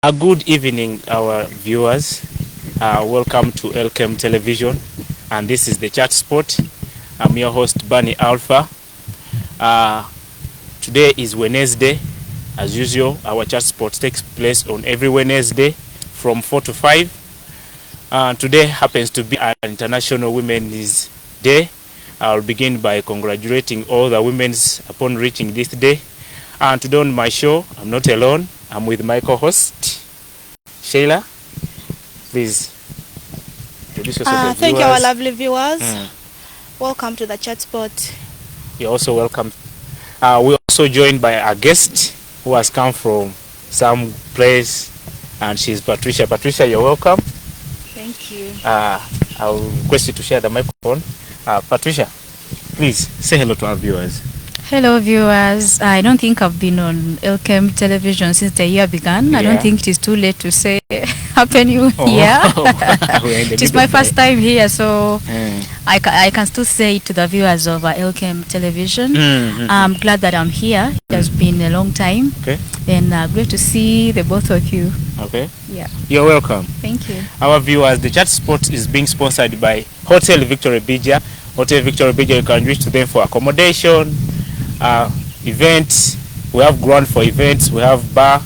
A good evening, our viewers. Welcome to Elkem Television, and this is the Chat Spot. I'm your host, Barny Alpha. Today is Wednesday. As usual, our Chat Spot takes place on every Wednesday from 4 to 5. Today happens to be an International Women's Day. I'll begin by congratulating all the women upon reaching this day. And today on my show, I'm not alone. I'm with my co-host, Sheilla. Please introduce yourself. Thank you, our lovely viewers. Welcome to the Chat Spot. You're also welcome. We're also joined by a guest who has come from some place, and she's Patricia. Patricia, you're welcome. Thank you. I'll request you to share the microphone. Patricia, please say hello to our viewers. Hello viewers, I don't think I've been on Elkem television since the year began. I don't think it is too late to say Happy New Year. It is my first time here, so I can still say it to the viewers of Elkem television. I'm glad that I'm here. It has been a long time. Okay. And great to see the both of you. Okay. Yeah. You're welcome. Thank you. Our viewers, the Chat Spot is being sponsored by Hotel Victoria Bija. Hotel Victoria Bija, you can reach to them for accommodation, events. We have ground for events. We have bar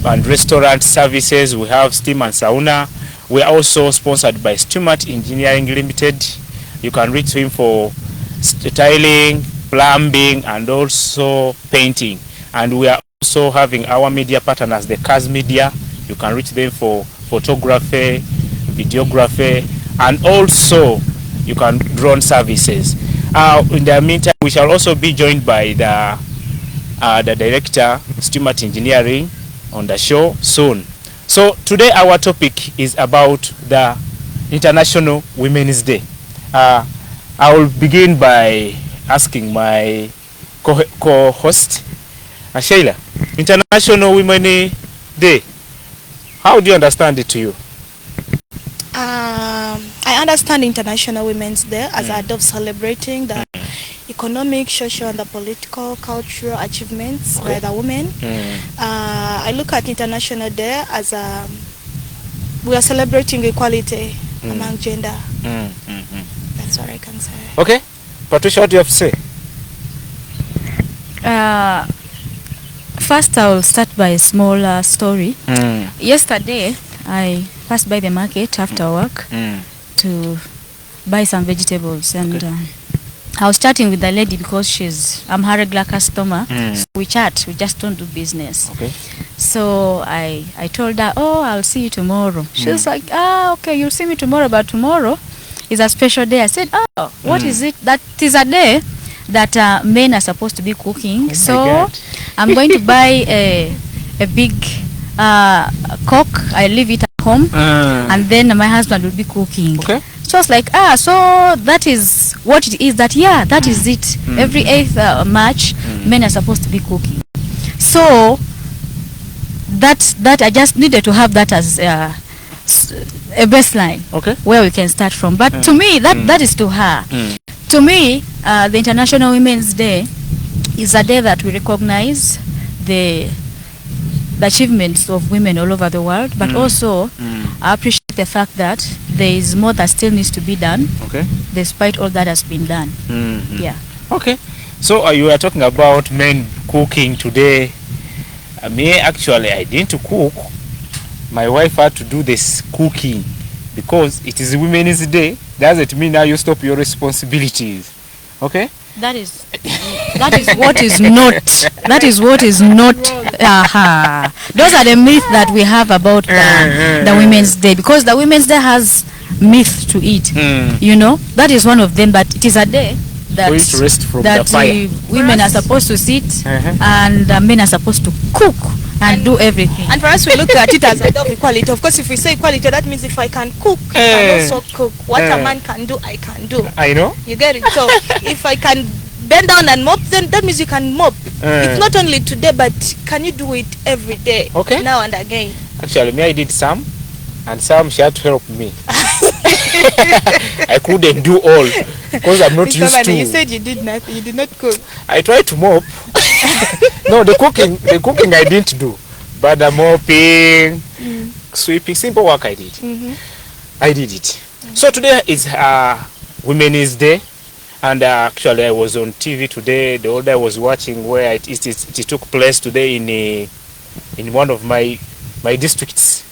and restaurant services. We have steam and sauna. We are also sponsored by Stuart Engineering Limited. You can reach him for tiling, plumbing, and also painting. And we are also having our media partners, the Cars Media. You can reach them for photography, videography, and also you can drone services. In the meantime, we shall also be joined by the director, Stuart Engineering, on the show soon. So today our topic is about the International Women's Day. I will begin by asking my co-host, Sheilla, International Women's Day, how do you understand it to you? I understand International Women's Day as a day of celebrating the economic, social, and the political, cultural achievements by the women. I look at International Day as we are celebrating equality among gender. That's what I can say. Okay. Patricia, what do you have to say? First, I will start by a small story. Yesterday, I passed by the market after work to buy some vegetables, and I was chatting with the lady because I'm her regular customer. So we chat, we just don't do business. Okay. So I told her, oh, I'll see you tomorrow. She was like, okay, you'll see me tomorrow, but tomorrow is a special day. I said, oh, what is it? That is a day that men are supposed to be cooking. So I'm going to buy a big cook. I leave it at home, and then my husband will be cooking. Okay. So I was like, so that is what it is. That that is it. Every 8th March, men are supposed to be cooking. So that I just needed to have that as a baseline, where we can start from. But to me, that is to her. To me, the International Women's Day is a day that we recognize the achievements of women all over the world, but also I appreciate the fact that there is more that still needs to be done, despite all that has been done. Yeah. Okay. So you are talking about men cooking today. Actually, I didn't cook. My wife had to do this cooking because it is Women's Day. Doesn't mean now you stop your responsibilities. Okay? That is what is not. That is what is not. Those are the myths that we have about the Women's Day, because the Women's Day has myth to it. You know, that is one of them. But it is a day that rest from the fire. Women are supposed to sit and men are supposed to cook and do everything. And for us, we look at it as a day of equality. Of course, if we say equality, that means if I can cook, I can also cook. What a man can do, I can do. I know. You get it? So if I can bend down and mop, then that means you can mop. It's not only today, but can you do it every day? Okay. Now and again. Actually, I did some, and some she had to help me. I couldn't do all because I'm not used to. You said you did nothing. You did not cook. I tried to mop. No, the cooking I didn't do. Bada mopping, sweeping, simple work I did. I did it. So today is Women's Day, and actually I was on TV today. The other I was watching where it took place today in one of my districts.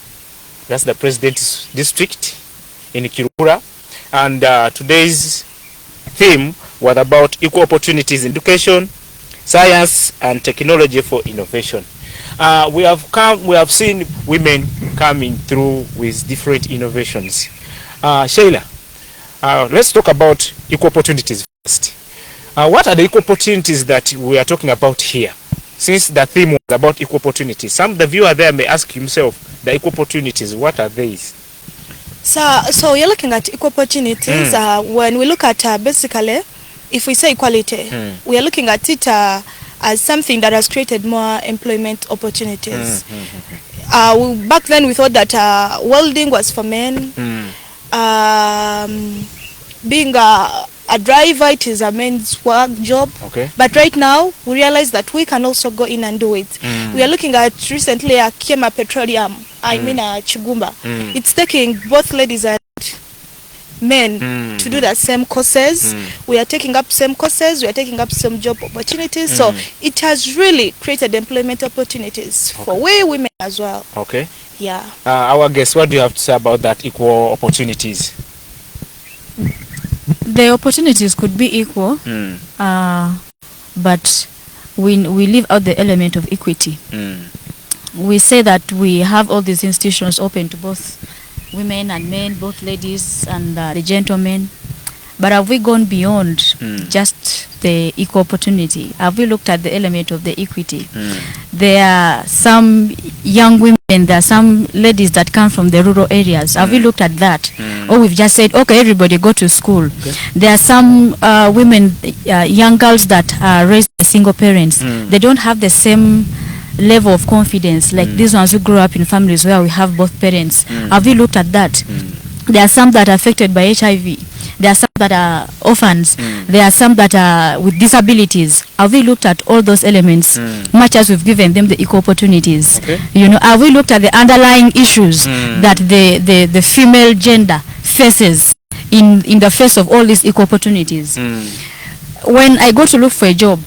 That's the President's district in Kirura, and today's theme was about equal opportunities in education, science, and technology for innovation. We have seen women coming through with different innovations. Sheilla, let's talk about equal opportunities first. What are the equal opportunities that we are talking about here? Since the theme was about equal opportunities, the viewer there may ask himself, the equal opportunities, what are these? So you're looking at equal opportunities. When we look at basically, if we say equality, we are looking at it as something that has created more employment opportunities. Back then we thought that welding was for men. Being a driver, it is a men's work job. Okay. But right now we realize that we can also go in and do it. We are looking at recently Kema Petroleum, Chigumba. It's taking both ladies and men to do the same courses. We are taking up same courses, we are taking up some job opportunities. So it has really created employment opportunities for we women as well. Okay. Yeah. Our guest, what do you have to say about that equal opportunities? The opportunities could be equal, but we leave out the element of equity. We say that we have all these institutions open to both women and men, both ladies and the gentlemen. But have we gone beyond just the equal opportunity? Have we looked at the element of the equity? There are some young women, there are some ladies that come from the rural areas. Have we looked at that? Or we've just said, okay, everybody go to school. There are some women, young girls that are raised by single parents. They don't have the same level of confidence like these ones who grow up in families where we have both parents. Have we looked at that? There are some that are affected by HIV. There are some that are orphans. There are some that are with disabilities. Have we looked at all those elements, much as we've given them the equal opportunities? You know, have we looked at the underlying issues that the female gender faces in the face of all these equal opportunities? When I go to look for a job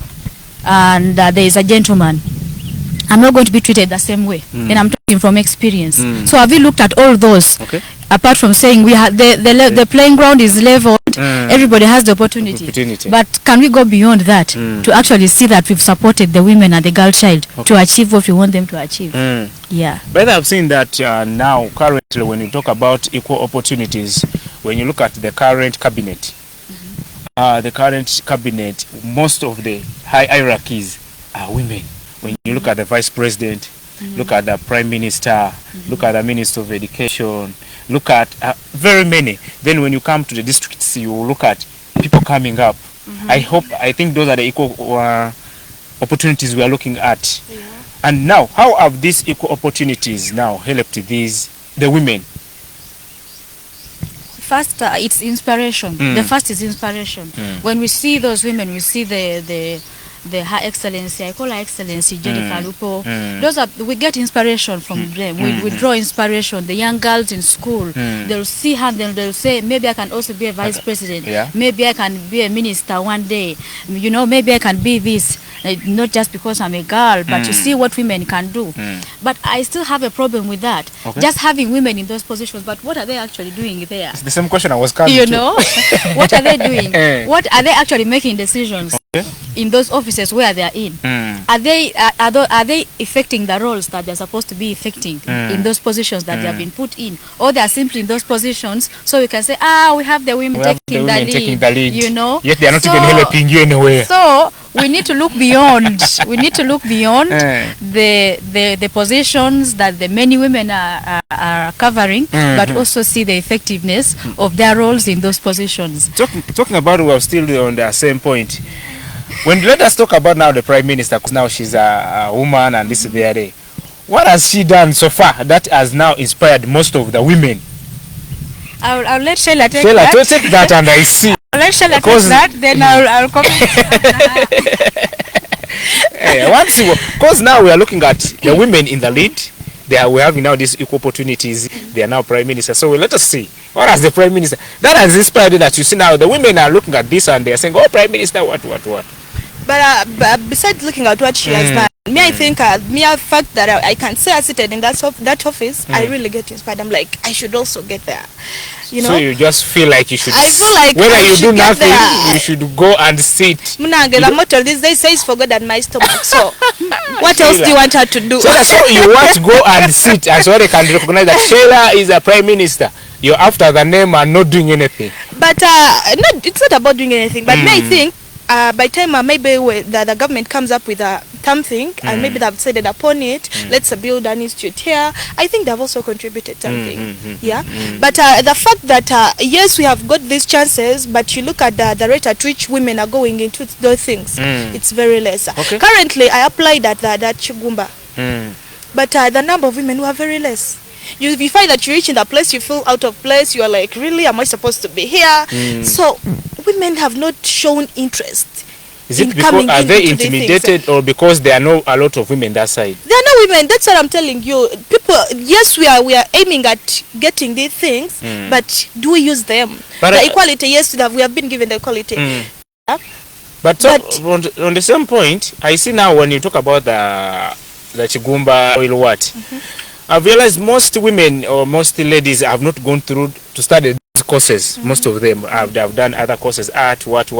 and there is a gentleman, I'm not going to be treated the same way. And I'm talking from experience. So have we looked at all those? Apart from saying we have the playing ground is leveled, everybody has the opportunity. But can we go beyond that to actually see that we've supported the women and the girl child to achieve what we want them to achieve? Yeah. But I've seen that now, currently, when you talk about equal opportunities, when you look at the current cabinet, most of the high hierarchies are women. When you look at the vice president, look at the prime minister, look at the minister of education, look at very many. Then when you come to the districts, you look at people coming up. I think those are the equal opportunities we are looking at. And now, how have these equal opportunities now helped the women? First, it's inspiration. The first is inspiration. When we see those women, we see the Her Excellency, I call her Excellency, Jennifer Lupo. We get inspiration from them. We draw inspiration. The young girls in school, they'll see her, then they'll say, maybe I can also be a vice president. Maybe I can be a minister one day. You know, maybe I can be this. Not just because I'm a girl, but to see what women can do. But I still have a problem with that. Just having women in those positions, but what are they actually doing there? It's the same question I was coming to. You know, what are they doing? What are they actually making decisions in those offices where they are in? Are they effecting the roles that they're supposed to be effecting in those positions that they have been put in, or they are simply in those positions so we can say, we have the women taking the lead, you know, yet they are not even helping you anywhere. So we need to look beyond. We need to look beyond the positions that the many women are covering, but also see the effectiveness of their roles in those positions. Talking about, we're still on the same point. Let us talk about now the Prime Minister, because now she's a woman and this is the other. What has she done so far that has now inspired most of the women? I'll let Sheilla take Sheilla, that. take that and I see. I'll let Sheilla take Because- that, then I'll comment. I want to see because now we are looking at the women in the lead. We have now these equal opportunities. They are now prime minister. So let us see what has the prime minister that has inspired you that you see now the women are looking at this and they are saying, "Oh, prime minister, what?" But besides looking at what she has done, I think mere fact that I can say I seated in that office, I really get inspired. I'm like, I should also get there. You know? So you just feel like you should. I feel like whether I you should do get nothing, there. you should go and sit. The motto these days says for God and my stomach. So what else do you want her to do? So you want to go and sit, and so they can recognize that Sheilla is a prime minister. You're after the name and not doing anything. But it's not about doing anything. But I think by time maybe the government comes up with something and maybe they've decided upon it, let's build an institute here. I think they've also contributed something. But the fact that yes, we have got these chances, but you look at the rate at which women are going into those things, it's very less. Okay. Currently, I applied at that Chigumba, but the number of women who are very less. You find that you reach in that place, you feel out of place, you are like, really, am I supposed to be here? So women have not shown interest. Is it because are they intimidated or because there are not a lot of women that side? There are no women. That's what I'm telling you. People, yes, we are aiming at getting these things, but do we use them? But the equality, yes, we have been given the equality. But on the same point, I see now when you talk about the Chigumba oil what, I've realized most women or most ladies have not gone through to study these courses. Most of them have done other courses, art, what,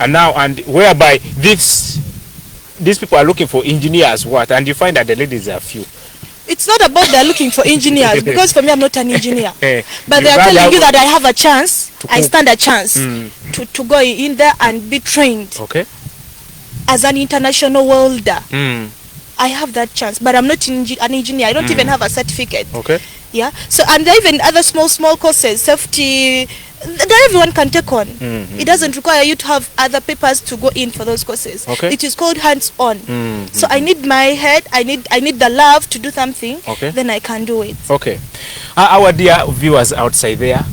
and whereby these people are looking for engineers, and you find that the ladies are few. It's not about they're looking for engineers, because for me, I'm not an engineer. But they are rather telling you that I have a chance, I stand a chance to go in there and be trained as an international welder. I have that chance, but I'm not an engineer. I don't even have a certificate. Yeah. So, and there are even other small courses, safety, that everyone can take on. It doesn't require you to have other papers to go in for those courses. It is called hands-on. So I need my head, I need the love to do something, then I can do it. Our dear viewers outside there,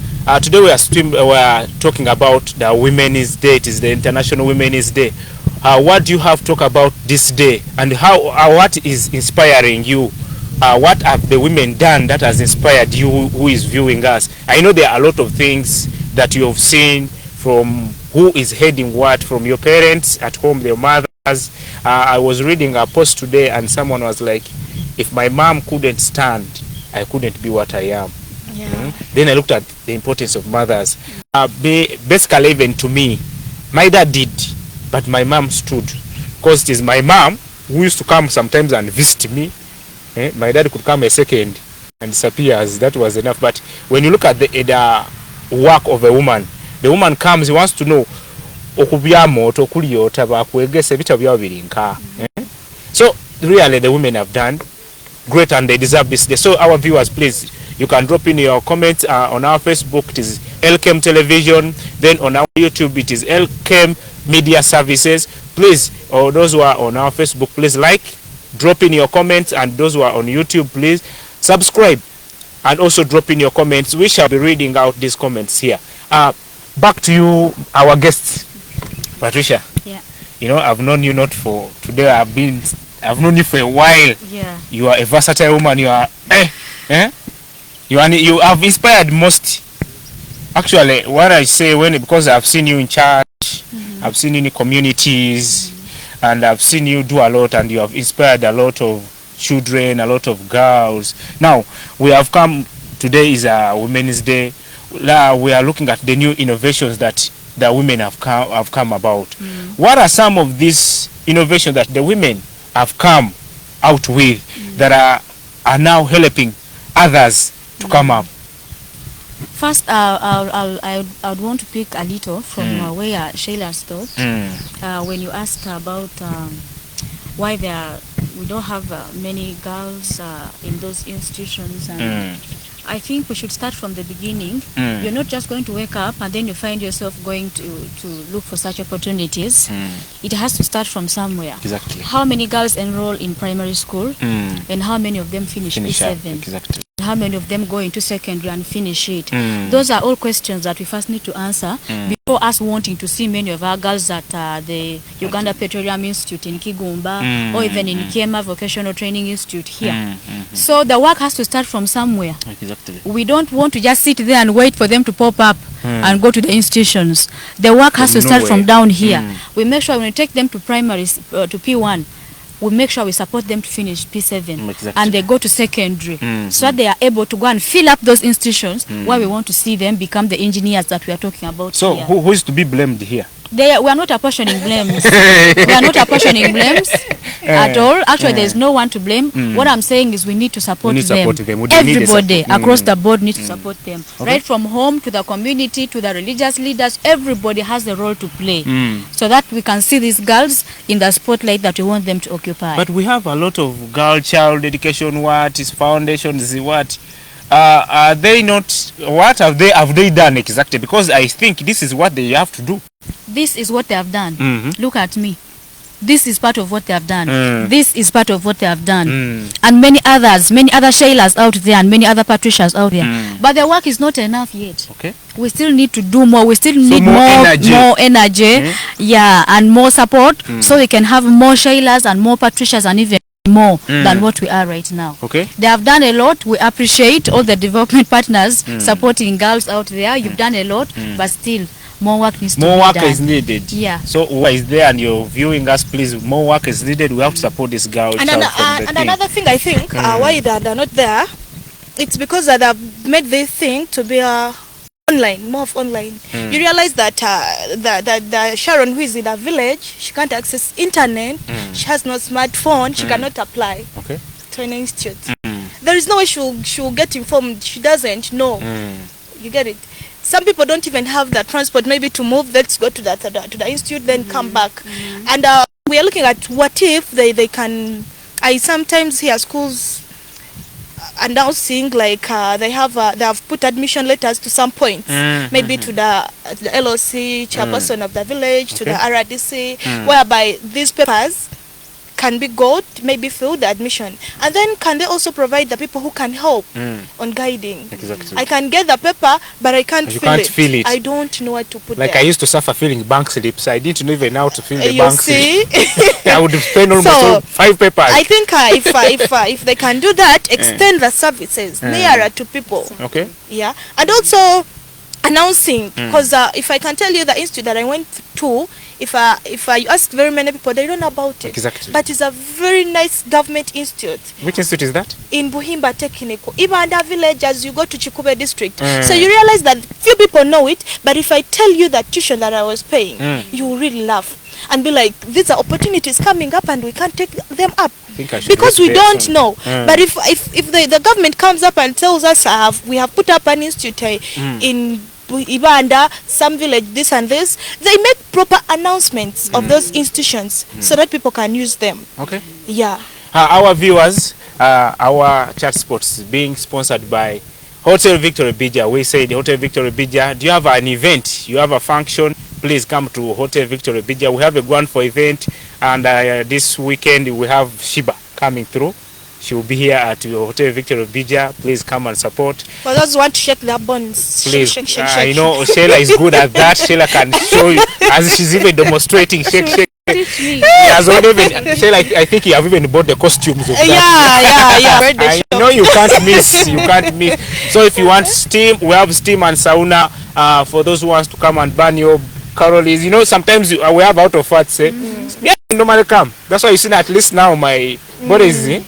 today we are talking about the Women's Day. It is the International Women's Day. What do you have to talk about this day, and what is inspiring you? What have the women done that has inspired you who is viewing us? I know there are a lot of things that you have seen from who is heading what, from your parents at home, their mothers. I was reading a post today and someone was like, if my mom couldn't stand, I couldn't be what I am. Then I looked at the importance of mothers. Basically, even to me, my dad did, but my mom stood, because it is my mom who used to come sometimes and visit me. My dad could come a second and disappears. That was enough. But when you look at the work of a woman, the woman comes, he wants to know so really the women have done great and they deserve this day. So our viewers, please, you can drop in your comments on our Facebook. It is Elkem Television. Then on our YouTube, it is Elkem Media Services. Please, or those who are on our Facebook, please drop in your comments, and those who are on YouTube, please subscribe and also drop in your comments. We shall be reading out these comments here. Back to you, our guests. Patricia. You know, I've known you not for today. I've known you for a while. You are a versatile woman. You are you have inspired most. Actually, what I say because I've seen you in church, I've seen you in communities, and I've seen you do a lot, and you have inspired a lot of children, a lot of girls. Now, we have come, today is a Women's Day. Now, we are looking at the new innovations that the women have come about. What are some of these innovations that the women have come out with that are now helping others to come up? First, I would want to pick a little from where Sheilla stopped. When you asked about why we don't have many girls in those institutions, and I think we should start from the beginning. You're not just going to wake up and then you find yourself going to look for such opportunities. It has to start from somewhere. Exactly. How many girls enroll in primary school and how many of them finish P7? Exactly. How many of them go into secondary and finish it? Those are all questions that we first need to answer before us wanting to see many of our girls at the Uganda Petroleum Institute in Kigumba or even in Kema Vocational Training Institute here. So the work has to start from somewhere. Exactly. We don't want to just sit there and wait for them to pop up and go to the institutions. The work has to start from down here. We make sure when we take them to primary, to P1, we make sure we support them to finish P7 and they go to secondary so that they are able to go and fill up those institutions where we want to see them become the engineers that we are talking about. So here. who is to be blamed here? We are not apportioning blames. We are not apportioning blames at all. Actually, there's no one to blame. What I'm saying is we need to support them. Everybody across the board needs to support them. Right from home to the community to the religious leaders, everybody has a role to play so that we can see these girls in the spotlight that we want them to occupy. But we have a lot of girl child education, what is foundations, what are they not, what have they done exactly? Because I think this is what they have to do. This is what they have done. Look at me. This is part of what they have done. This is part of what they have done. And many other Sheillas out there and many other Patricias out there. But the work is not enough yet. Okay. We still need to do more. We still need more energy, yeah, and more support so we can have more Sheillas and more Patricias and even more than what we are right now. Okay. They have done a lot. We appreciate all the development partners supporting girls out there. You've done a lot, but still more work needs to be done. More work is needed. Yeah. So who is there and you're viewing us, please, more work is needed. We have to support this girl. And another thing I think why they're not there, it's because that they've made this thing to be online, more of online. You realize that the Sharon who is in a village, she can't access internet, she has no smartphone, she cannot apply to an institute. There is no way she'll get informed. She doesn't know. You get it? Some people don't even have the transport maybe to move. Let's go to the institute, then come back. And we are looking at what if they can. I sometimes hear schools announcing like they have put admission letters to some points, maybe to the LOC chairperson of the village, to the RDC, whereby these papers can be got, maybe fill the admission, and then can they also provide the people who can help on guiding. Exactly. I can get the paper, but I can't fill it. I don't know what to put like there. I used to suffer filling bank slips. I didn't know even how to fill the You bank see? slip. I would spend almost 5 papers. I think if they can do that, extend the services nearer to people. Okay. Yeah, and also announcing, because if I can tell you the institute that I went to, if I ask very many people, they don't know about it. Exactly. But it's a very nice government institute. Which institute is that? In Buhimba Technical, Ibanda village, as you go to Chikube district. So you realize that few people know it, but if I tell you that tuition that I was paying, you will really laugh and be like, these are opportunities coming up and we can't take them up. Because we don't know. But if the government comes up and tells us we have put up an institute in Ibanda, some village, this and this, they make proper announcements of those institutions so that people can use them. Okay. Yeah. Our viewers, our chat sports being sponsored by Hotel Victory Bija. We said Hotel Victory Bija, do you have an event? You have a function? Please come to Hotel Victory Bija. We have a grand for event, and this weekend we have Shiba coming through. She will be here at Hotel Victory Bija. Please come and support. For those who want to shake their bones, please. Shake. I know Sheilla is good at that. Sheilla can show you, as she's even demonstrating. Shake. Has even, Sheilla, I think you have even bought the costumes of that. Yeah. I know you can't miss. You can't miss. So if you want steam, we have steam and sauna for those who wants to come and burn your calories. You know, sometimes we have out of fat. Yeah, normally come. That's why you see at least now my body is.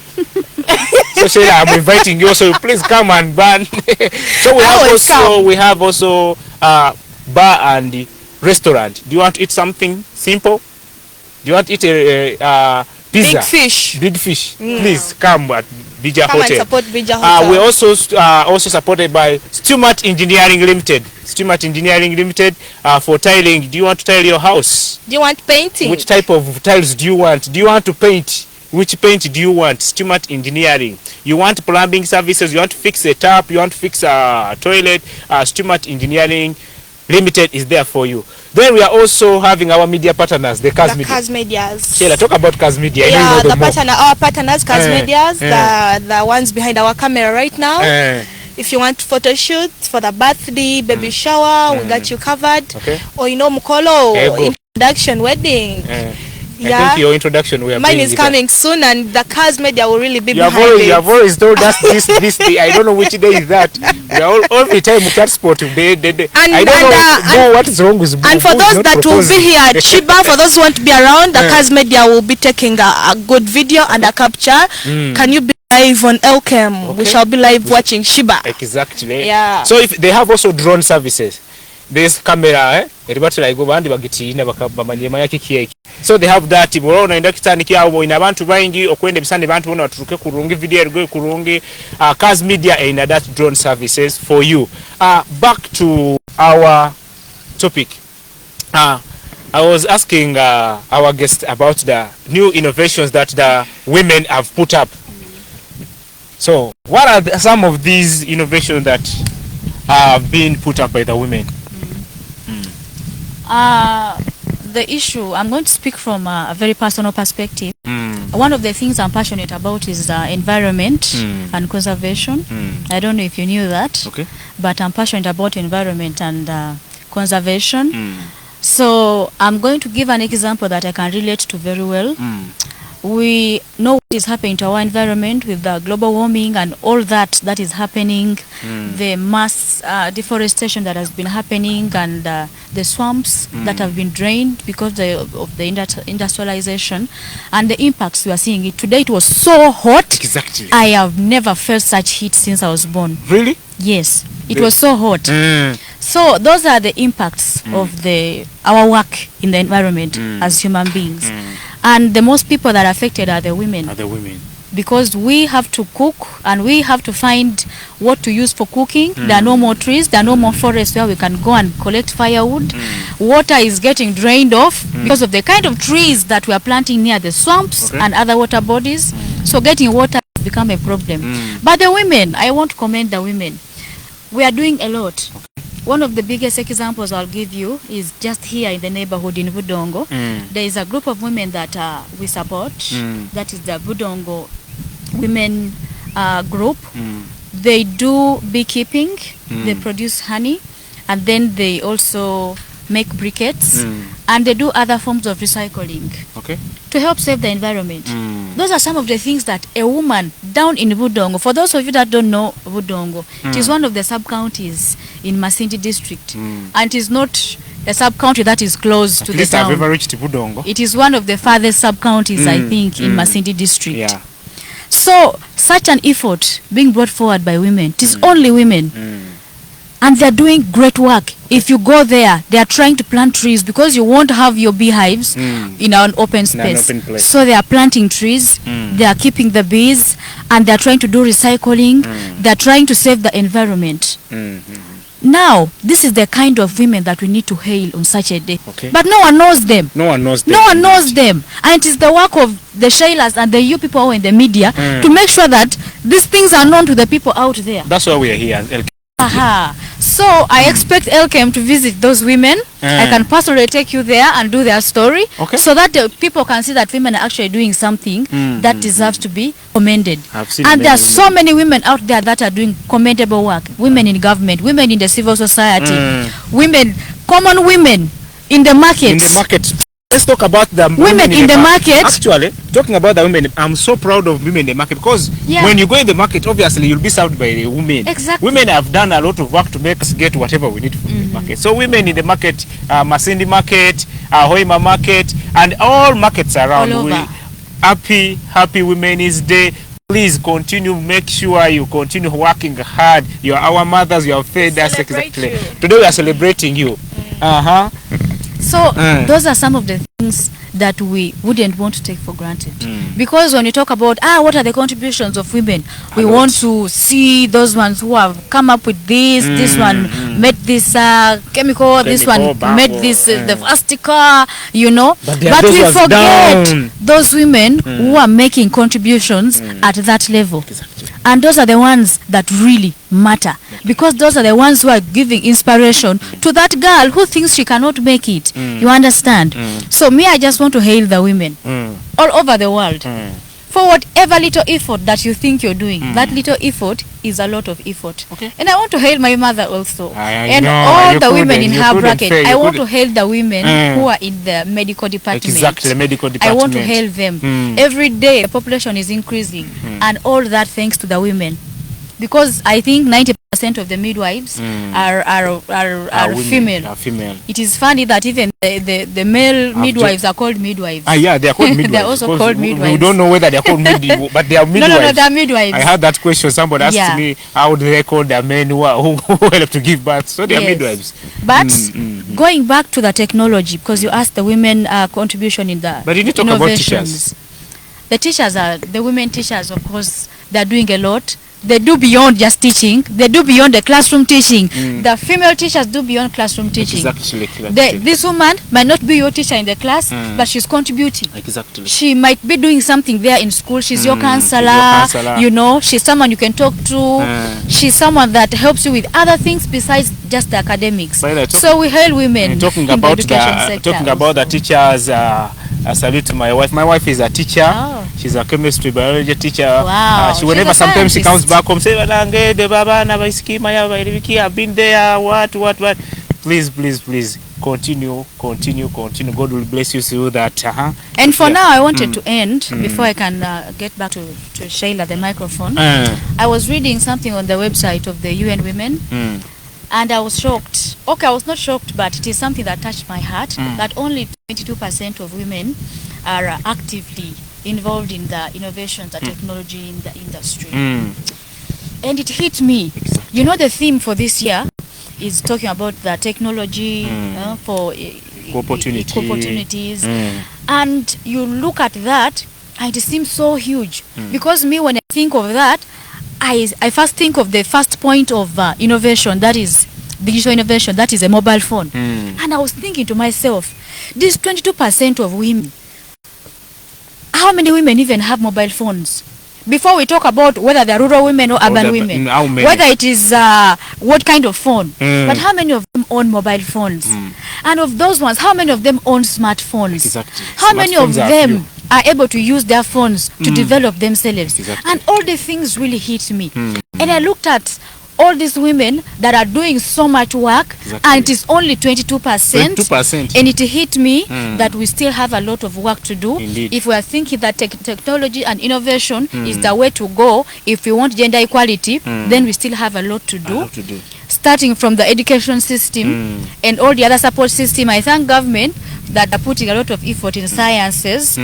So Sheilla, I'm inviting you, so please come and burn. So we have also bar and restaurant. Do you want to eat something simple? Do you want to eat a pizza? Big fish. Please come at Bija Hotel. And support Bija Hotel. We also supported by Stuart Engineering Limited. Stuart Engineering Limited for tiling. Do you want to tile your house? Do you want painting? Which type of tiles do you want? Do you want to paint? Which paint do you want? Stuart Engineering. You want plumbing services? You want to fix a tap? You want to fix a toilet? Stuart Engineering Limited is there for you. Then we are also having our media partners, the Kaz Media. Kaz Medias. Sheila, talk about Kaz Media. Yeah, our partners, Kaz Medias, the ones behind our camera right now. If you want photo shoot for the birthday, baby shower, we got you covered. Okay. Or mukolo, introduction, wedding. I think your introduction mine is coming soon, and the Kaz Media will really be behind it. You have always told us this day. I don't know which day is that. We are all the time with that sport. I don't know what is wrong with. And for those that will be here at Shiba, for those who want to be around, the Kaz Media will be taking a good video and a capture. Can you be live on Elkem? Okay. We shall be live watching Shiba. Exactly. Yeah. So if they have also drone services. This camera, so they have that. Kaz Media and that drone services for you. Back to our topic. I was asking our guest about the new innovations that the women have put up. So what are some of these innovations that have been put up by the women? The issue, I'm going to speak from a very personal perspective. One of the things I'm passionate about is environment and conservation. I don't know if you knew that, but I'm passionate about environment and conservation. So I'm going to give an example that I can relate to very well. We know what is happening to our environment with the global warming and all that is happening, the mass deforestation that has been happening, and the swamps that have been drained because of the industrialization and the impacts we are seeing. Today it was so hot. Exactly. I have never felt such heat since I was born. Really? Yes. It was so hot. So those are the impacts of our work in the environment as human beings. And the most people that are affected are the women. Because we have to cook and we have to find what to use for cooking. There are no more trees, there are no more forests where we can go and collect firewood. Water is getting drained off because of the kind of trees that we are planting near the swamps and other water bodies. So getting water has become a problem. But the women, I want to commend the women. We are doing a lot. One of the biggest examples I'll give you is just here in the neighborhood in Budongo. There is a group of women that we support. That is the Budongo Women Group. They do beekeeping. They produce honey. And then they also make briquettes. And they do other forms of recycling to help save the environment. Those are some of the things that a woman down in Budongo, for those of you that don't know Budongo, it is one of the sub-counties in Masindi district. And it is not a sub-county that is close to the town. I've ever reached Budongo. It is one of the farthest sub-counties, I think, in Masindi district. Yeah. So, such an effort being brought forward by women, it is only women. And they're doing great work. If you go there, they are trying to plant trees because you won't have your beehives in an open space. So they are planting trees, they are keeping the bees, and they're trying to do recycling. They're trying to save the environment. Now, this is the kind of women that we need to hail on such a day. But no one knows them. No one knows them. No one knows them. And it is the work of the Sheillas and the you people who are in the media to make sure that these things are known to the people out there. That's why we are here. So I expect Elkem to visit those women. I can personally take you there and do their story, so that the people can see that women are actually doing something that deserves to be commended. And there are so many women out there that are doing commendable work. Women in government, women in the civil society, women, common women in the market. In the market. Let's talk about the women in the market. Actually, talking about the women, I'm so proud of women in the market because when you go in the market, obviously you'll be served by the women. Exactly. Women have done a lot of work to make us get whatever we need from the market. So women in the market, Masindi market, Hoima market, and all markets around. Happy Women's Day. Please continue, make sure you continue working hard. You are our mothers, you have fed us exactly. Today we are celebrating you. So those are some of the things that we wouldn't want to take for granted. Because when you talk about, what are the contributions of women? We want to see those ones who have come up with this one made this chemical, this one made this the first car, you know. But we forget those women who are making contributions at that level. Exactly. And those are the ones that really matter, because those are the ones who are giving inspiration to that girl who thinks she cannot make it. You understand? So me, I just want to hail the women all over the world for whatever little effort that you think you're doing. That little effort is a lot of effort. Okay. And I want to hail my mother also, and know, all the women in her bracket. Fail, I want to hail the women who are in the medical department. Exactly, the medical I department. want to hail them. Every day the population is increasing, and all that thanks to the women, because I think 90% of the midwives are women, female. are female. It is funny that even the male midwives are called midwives. Yeah, they are called midwives. They are also called midwives. We don't know whether they are called midwives, but they are midwives. No, they are midwives. I had that question. Somebody asked me, how do they call the men who help to give birth? So they are midwives. But going back to the technology, because you asked the women contribution in the But you need to talk about teachers. The teachers are, the women teachers, of course, they are doing a lot. They do beyond just teaching. They do beyond the classroom teaching. The female teachers do beyond classroom teaching. Exactly. This woman might not be your teacher in the class, but she's contributing. Exactly. She might be doing something there in school. She's your counselor. You know, she's someone you can talk to. She's someone that helps you with other things besides just the academics. So we hail women talking in about the education sector. Talking about the teachers, I salute my wife. My wife is a teacher. She's a chemistry biology teacher. Wow. Whenever sometimes she comes back home, say, I've been there, what. Please, continue. God will bless you through that. And for now, I wanted to end, before I can get back to Sheilla, the microphone. I was reading something on the website of the UN Women, and I was shocked. Okay, I was not shocked, but it is something that touched my heart, that only 22% of women are actively involved in the innovations, the technology in the industry. And it hit me. You know, the theme for this year is talking about the technology for opportunities. And you look at that, and it seems so huge. Because me, when I think of that, I first think of the first point of innovation, that is digital innovation, that is a mobile phone. And I was thinking to myself, this 22% of women, how many women even have mobile phones? Before we talk about whether they're rural women or urban women, whether it is what kind of phone, but how many of them own mobile phones? And of those ones, how many of them own smartphones? Exactly. How many of them are able to use their phones to develop themselves? Exactly. And all the things really hit me. And I looked at all these women that are doing so much work, and it is only 22%. And it hit me that we still have a lot of work to do. Indeed. If we are thinking that technology and innovation is the way to go, if we want gender equality, then we still have a lot to do. Starting from the education system and all the other support system. I thank government that are putting a lot of effort in sciences,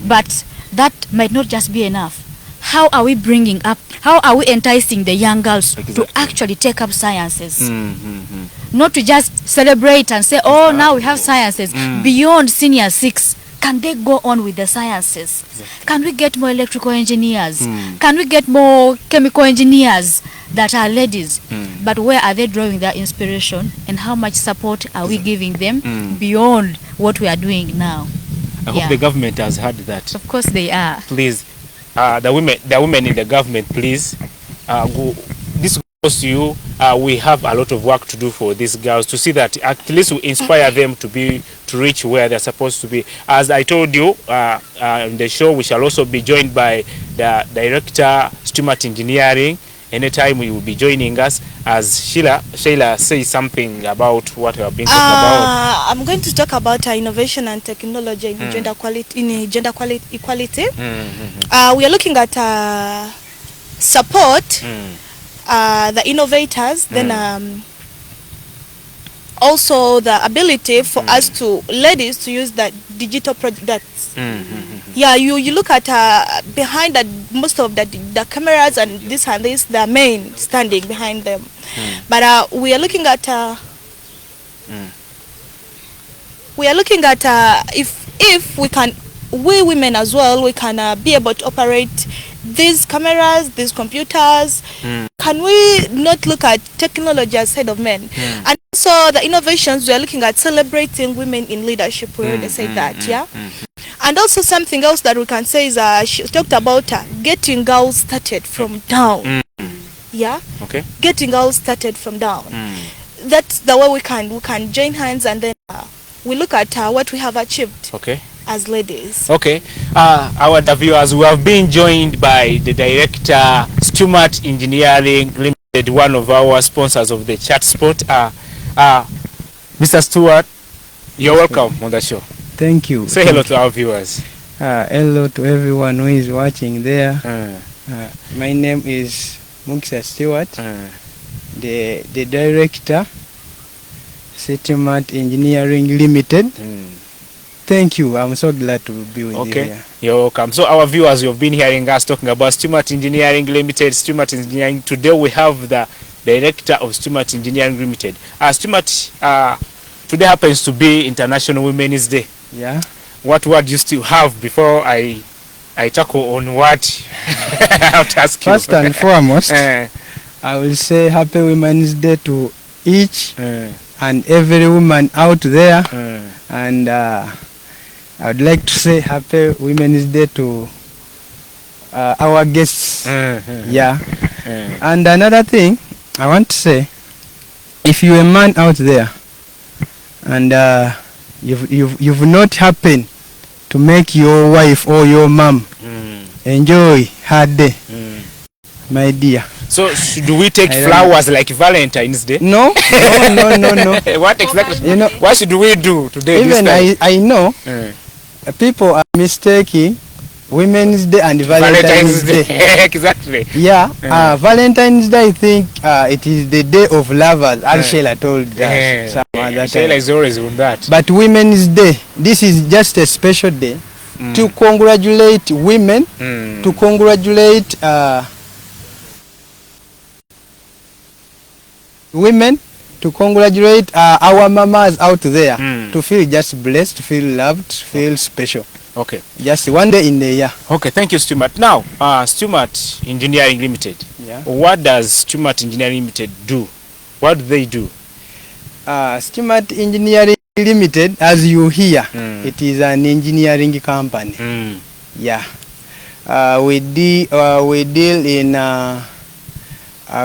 but that might not just be enough. How are we bringing up, how are we enticing the young girls to actually take up sciences? Not to just celebrate and say, oh, now we have sciences. Beyond senior 6, can they go on with the sciences? Can we get more electrical engineers? Can we get more chemical engineers that are ladies? But where are they drawing their inspiration, and how much support are we giving them beyond what we are doing now? I hope the government has heard that. Of course they are. Please. The women in the government, please, this goes to you. We have a lot of work to do for these girls, to see that at least we inspire them to reach where they're supposed to be. As I told you, in the show, we shall also be joined by the director, Stimart Engineering. Anytime we will be joining us, as Sheilla says something about what we have been talking about. I'm going to talk about innovation and technology in gender equality. We are looking at support the innovators, then also the ability for us to ladies to use that digital products. Yeah, you look at behind that, most of the cameras and this and this, the men standing behind them. But we are looking at if we can, we women as well, we can be able to operate these cameras, these computers, can we not look at technology as head of men? And also the innovations, we are looking at celebrating women in leadership. We already said that, yeah. And also something else that we can say is she talked about getting girls started from down. Yeah. Okay. Getting girls started from down. That's the way we can join hands, and then we look at what we have achieved. Okay. As ladies. Okay. Our viewers, we have been joined by the director, Stumart Engineering Limited, one of our sponsors of the chat spot. Mr. Stewart, you're welcome on the show. Thank you. Say hello to our viewers. Hello to everyone who is watching there. My name is Muksa Stewart, the director, Stumart Engineering Limited. Thank you. I'm so glad to be with you here. You're welcome. So our viewers, you've been hearing us talking about Stumart Engineering Limited, Stumart Engineering. Today we have the director of Stumart Engineering Limited. Stumart, today happens to be International Women's Day. Yeah. What word you still have before I tackle on what I have to ask you? First and foremost, I will say Happy Women's Day to each and every woman out there. And I would like to say Happy Women's Day to our guests. Yeah. And another thing I want to say, if you're a man out there and you've not happened to make your wife or your mom enjoy her day, my dear. So should we take flowers like Valentine's Day? No. What exactly? You know, what should we do today? Even I know people are mistaking Women's Day and Valentine's Day. Exactly. Yeah. Valentine's Day, I think it is the day of lovers, as Sheilla told us. Sheilla is always on that. But Women's Day, this is just a special day to congratulate women, to congratulate women, to congratulate our mamas out there, to feel just blessed, to feel loved, to feel special. Okay. Just one day in the year. Okay, thank you, Stumart. Now, Stumart Engineering Limited. Yeah. What does Stumart Engineering Limited do? What do they do? Stumart Engineering Limited, as you hear, it is an engineering company. Yeah. We deal in a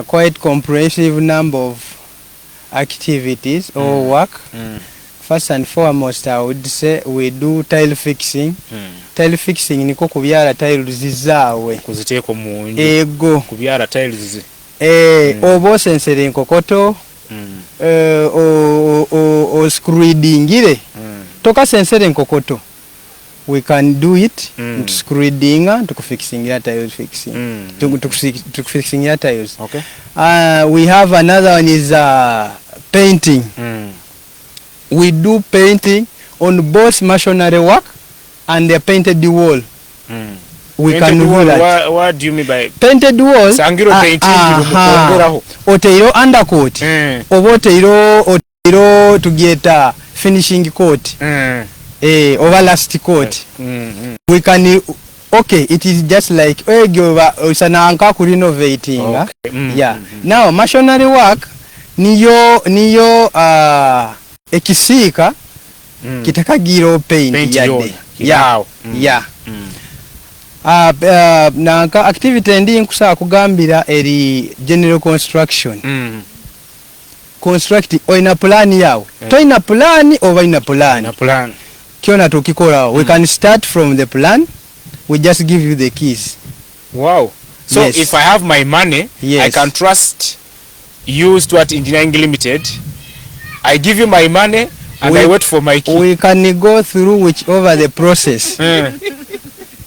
quite comprehensive number of activities or work. First and foremost, I would say we do tile fixing. Tile fixing niko kubyala tiles zizaawe. Kuziteeko mu nju. Ego. Kubyala tiles zizi. Oba osensera enkokoto. O screedingire. Toka sensera enkokoto. We can do it to screedinga, to fixing your tiles fixing. To fixing your tiles. Okay. We have another one is painting. We do painting on both masonry work and the painted wall. We painted can do wall, that. What do you mean by painted wall? Sangiro painting. Oteiro undercoat. Oteiro to get finishing coat. Over last coat. We can. Okay, it is just like usananka ku renovating. Okay. Yeah. Now masonry work niyo ekisiika kitakagira paint yadde. Yeah. Nanka activity ndi nkusa kugambira eri general construction. Constructing oina plan yawe. Toina plan over ina plan. Na plan. Kiona tukikola. We can start from the plan. We just give you the keys. Wow. So yes. If I have my money, yes. I can trust you, Stumart Engineering Limited. I give you my money and I wait for my key. We can go through whichever the process.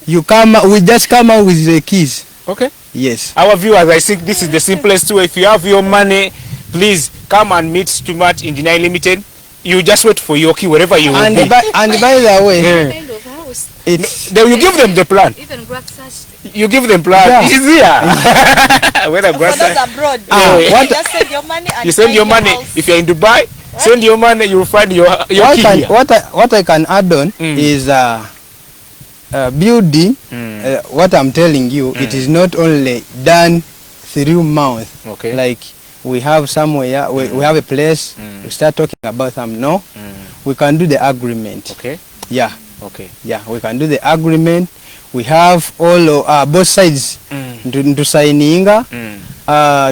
We just come out with the keys. Okay. Yes. Our viewers, I think this is the simplest way. If you have your money, please come and meet Stumart Engineering Limited. You just wait for your key wherever you will be. And by the way, you give them the plan. Even grab such. You give them plan. Yeah. It's here. Whether abroad. Just send your money. And you send your money. If you're in Dubai, send your money. You will find your key here. What I can add on is building, what I'm telling you, it is not only done through mouth. Okay. Like we have somewhere, we have a place, we start talking about them. No, we can do the agreement. Okay. Yeah. Okay. Yeah, we can do the agreement. We have all both sides to signinga.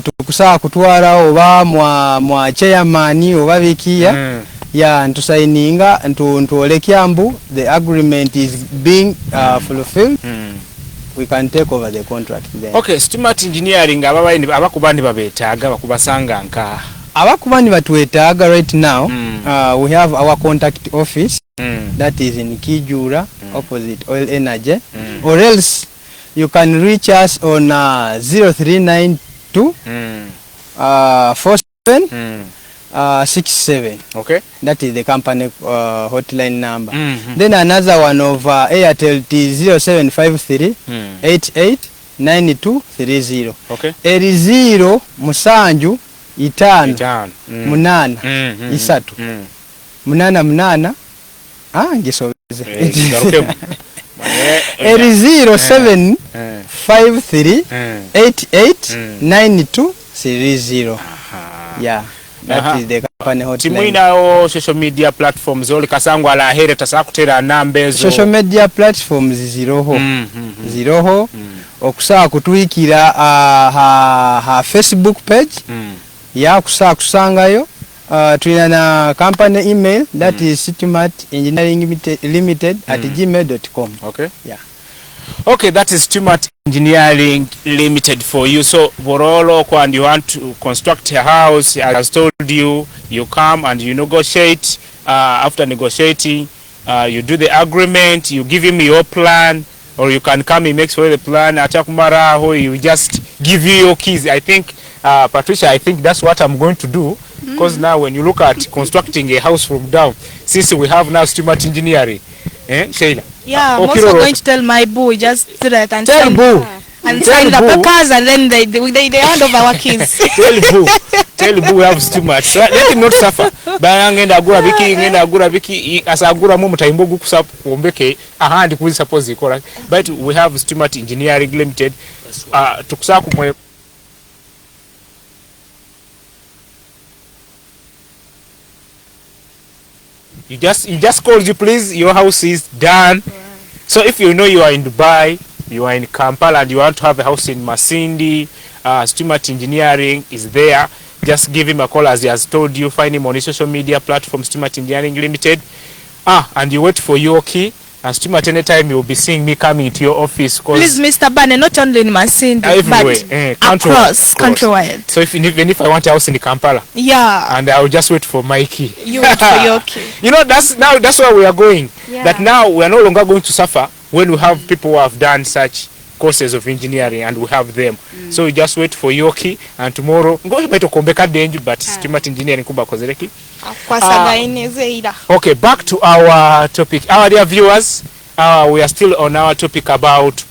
Tukusaa kutwala oba mwa chairman oba bikia. Yeah, and to signinga and to olekyambu the agreement is being fulfilled. We can take over the contract then. Okay, Stimart Engineering abakubandi babetaaga bakubasanga nka. Abakubandi batwetaaga right now. We have our contact office. That is in Kijura, opposite Oil Energy. Or else you can reach us on 0392 47 67. Okay. That is the company hotline number. Then another one of Airtel T 0753 88 9230. Okay. 0 musanju itano munana isatu munana ngisobeze 07 53 88 9230. Yeah, that is the company hotline. Timuina social media platforms oli kasangwa la here tasakutera nambezo. Social media platforms ziroho okusaa kutwikira ha Facebook page. Ya kusaa kusangayo. Tulina na company email that is Stimart Engineering Limited @gmail.com. Okay. Yeah. Okay, that is Stimart Engineering Limited for you. So Borolo, when you want to construct a house, as I told you, you come and you negotiate. After negotiating, you do the agreement, you give him your plan, or you can come, he makes for the plan. Achakumara, you just give you your keys. I think, Patricia, I think that's what I'm going to do. Because now when you look at constructing a house from down, since we have now Stimart Engineering, Sheila. Yeah, I'm also going to tell my boo just do that and tell sign, boo. And sign the papers and then they hand over our keys. Tell boo we have Stimart. So let him not suffer. Bayangenda agura biki asagura mu mutayimbogu kusapombeke ahandi kuzi suppose ikora. But we have Stimart Engineering Limited. Tukusaku mwe. You just called you, please. Your house is done. Wow. So if you know you are in Dubai, you are in Kampala, and you want to have a house in Masindi, Stimart Engineering is there. Just give him a call as he has told you. Find him on his social media platform, Stimart Engineering Limited. And you wait for your key. And Stimart, anytime you'll be seeing me coming to your office. Please, Mr. Barny, not only in Masindi, but across countrywide. So even if I want a house in Kampala, yeah, and I'll just wait for my key. You wait for your key. You know, that's where we are going. Yeah. That now we are no longer going to suffer when we have people who have done such courses of engineering and we have them. So we just wait for your key, and tomorrow go to Kombeka Denju, but Stimart Engineering Kuba Kozereki. Okay, back to our topic. Our dear viewers, we are still on our topic about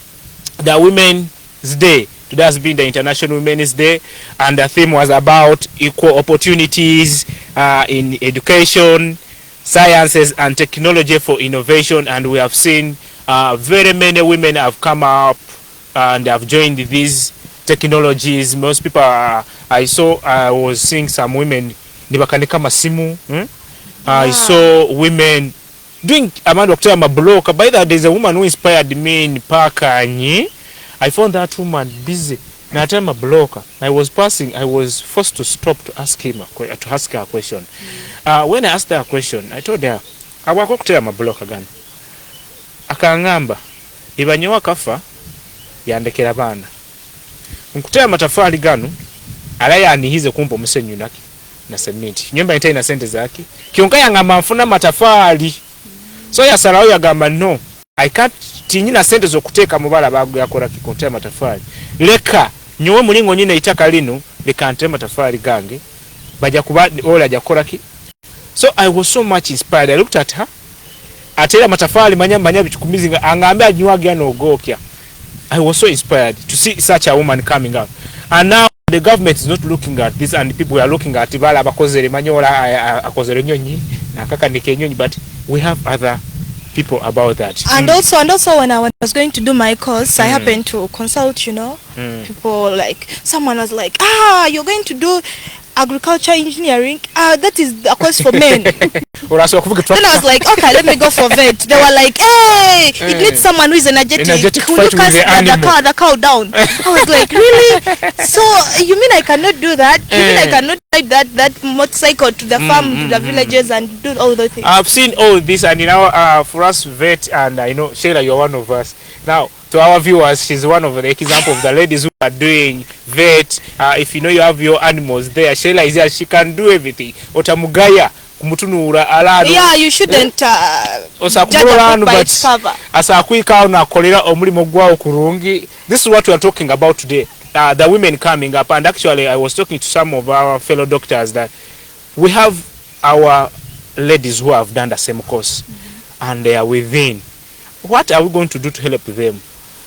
the Women's Day. Today has been the International Women's Day, and the theme was about equal opportunities in education, sciences, and technology for innovation. And we have seen very many women have come up and have joined these technologies. Most people, I was seeing some women. I saw women doing Dr. Mabloka. By that, there's a woman who inspired me in Pakanyi. I found that woman busy. Natama Bloka. I was passing. I was forced to stop to ask her a question. When I asked her a question, I told her, "I work Dr. Mabloka again." Akangamba, "Ibanyowa kafa yandekera bana. Nkutera matafali gano, alaya anihize kumpa musenyu naki na cement. Nyumba ntai na sente zake. Kionka yangamba mfuna matafali." So yasalawo yagamba no. I can't tinyina sente zokuteka mubala bagu yakora kikontera matafali. Leka nyowe mulingo nyine itaka lino leka ntema matafali gange baja kuba ola jakora ki. So I was so much inspired. I looked at her. Atera matafali manya bichukumizi angambe anyuage anogokya. I was so inspired to see such a woman coming out. And now the government is not looking at this, and people are looking at bala bakozere manyola akozere nyonyi na kaka ndike nyonyi, but we have other people about that. And also when I was going to do my course, I happened to consult, people, like someone was like, you're going to do agriculture engineering, that is a course for men. Then I was like, okay, let me go for vet. They were like, hey, it needs someone who is energetic who can cut the cow down. I was like, really? So you mean I cannot do that? You mean I cannot ride that motorcycle to the farm, to the villages, and do all those things? I've seen all this, and for us vet, and I know Sheila, you're one of us. Now, to our viewers, she's one of the example of the ladies who are doing vet. If you have your animals there, Sheila is here. She can do everything. Otamugaya kumutunura alado. Yeah, you shouldn't judge a book by its cover. Asakuika na kolera omulimo gwao kurungi. This is what we are talking about today. The women coming up, and actually I was talking to some of our fellow doctors that we have our ladies who have done the same course, and they are within. What are we going to do to help them?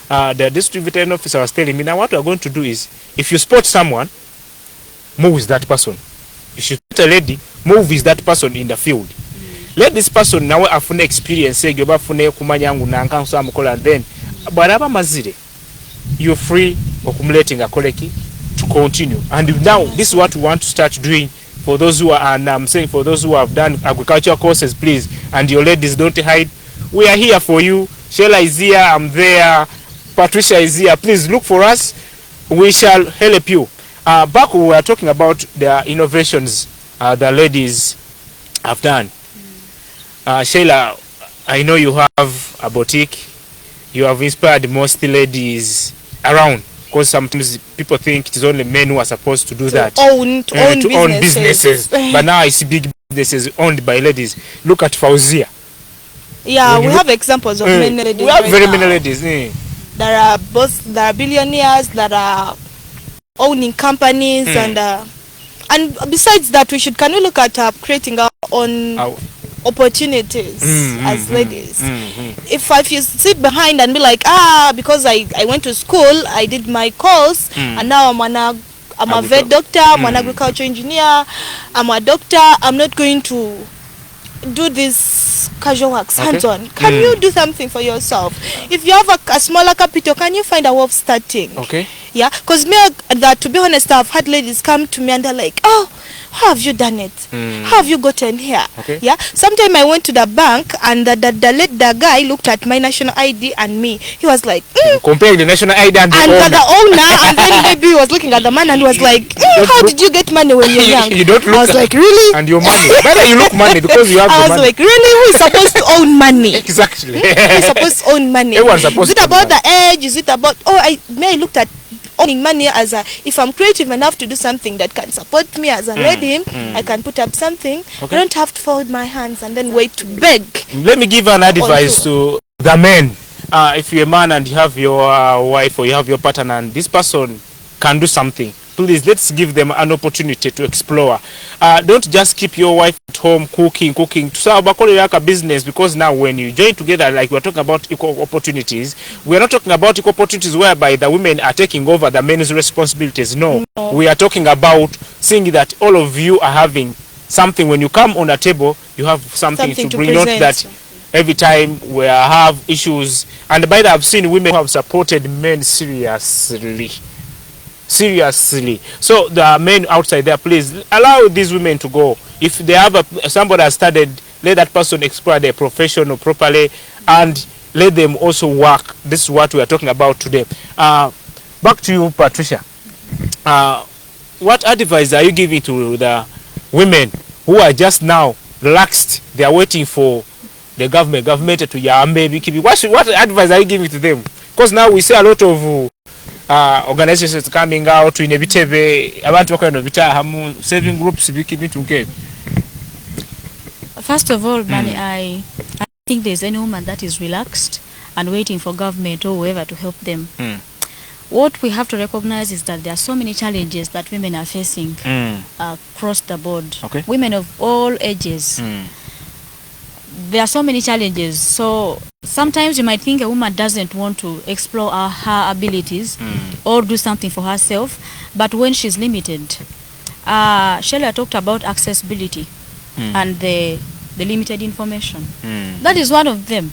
The district veterinary officer was telling me, now what we are going to do is, if you spot someone, move with that person. If you spot a lady, move with that person in the field. Let this person now have an experience, and then you're free of accumulating a koleki to continue. And now this is what we want to start doing for those who are, and I'm saying for those who have done agricultural courses, please, and your ladies, don't hide. We are here for you. Sheila is here, I'm there, Patricia is here. Please look for us. We shall help you. Back we were talking about the innovations the ladies have done. Sheila, I know you have a boutique. You have inspired most ladies around, because sometimes people think it is only men who are supposed to do that. Own businesses. But now I see big businesses owned by ladies. Look at Fauzia. Yeah, we have examples of many ladies. We have very many ladies. There are billionaires that are owning companies, and besides that, can we look at creating our own opportunities as ladies? If you sit behind and be like, because I went to school, I did my course, and now I'm a vet doctor, I'm an agriculture engineer, I'm a doctor, I'm not going to do this casual works, hands-on. Can you do something for yourself? If you have a smaller capital, can you find a way of starting? Okay. Yeah, because to be honest, I've had ladies come to me and they're like, how have you done it? How have you gotten here? Okay. Yeah. Sometime I went to the bank and the guy looked at my national ID and me. He was like, comparing the national ID and the owner, and then maybe he was looking at the man and was like, how did you get money when you're young? You don't look. I was like, really? And your money. Better you look money because you have the money. I was like, really? Who is supposed to own money? Exactly. Who is supposed to own money? Everyone's supposed Is it to about own the age? Is it about I looked at owning money as if I'm creative enough to do something that can support me as a lady, I can put up something. Okay. I don't have to fold my hands and then wait to beg. Let me give an advice to the men. If you're a man and you have your wife or you have your partner and this person can do something, please let's give them an opportunity to explore. Don't just keep your wife at home cooking. So a business, because now when you join together, like we're talking about equal opportunities, we're not talking about equal opportunities whereby the women are taking over the men's responsibilities. No. We are talking about seeing that all of you are having something. When you come on a table, you have something to bring. Not that every time we have issues. And by that, I've seen women who have supported men seriously. So the men outside there, please allow these women to go. If they have somebody has started, let that person explore their profession properly and let them also work. This is what we are talking about today. Back to you, Patricia. What advice are you giving to the women who are just now relaxed? They are waiting for the government to yambe. What advice are you giving to them? Because now we see a lot of organizations coming out in ebitebe abantu bakono bitahamu saving groups bikibituke. First of all, Barny, I think there's any woman that is relaxed and waiting for government or whoever to help them. What we have to recognize is that there are so many challenges that women are facing across the board. Okay. Women of all ages. There are so many challenges. So sometimes you might think a woman doesn't want to explore her abilities or do something for herself, but when she's limited, Sheilla talked about accessibility and the limited information. That is one of them.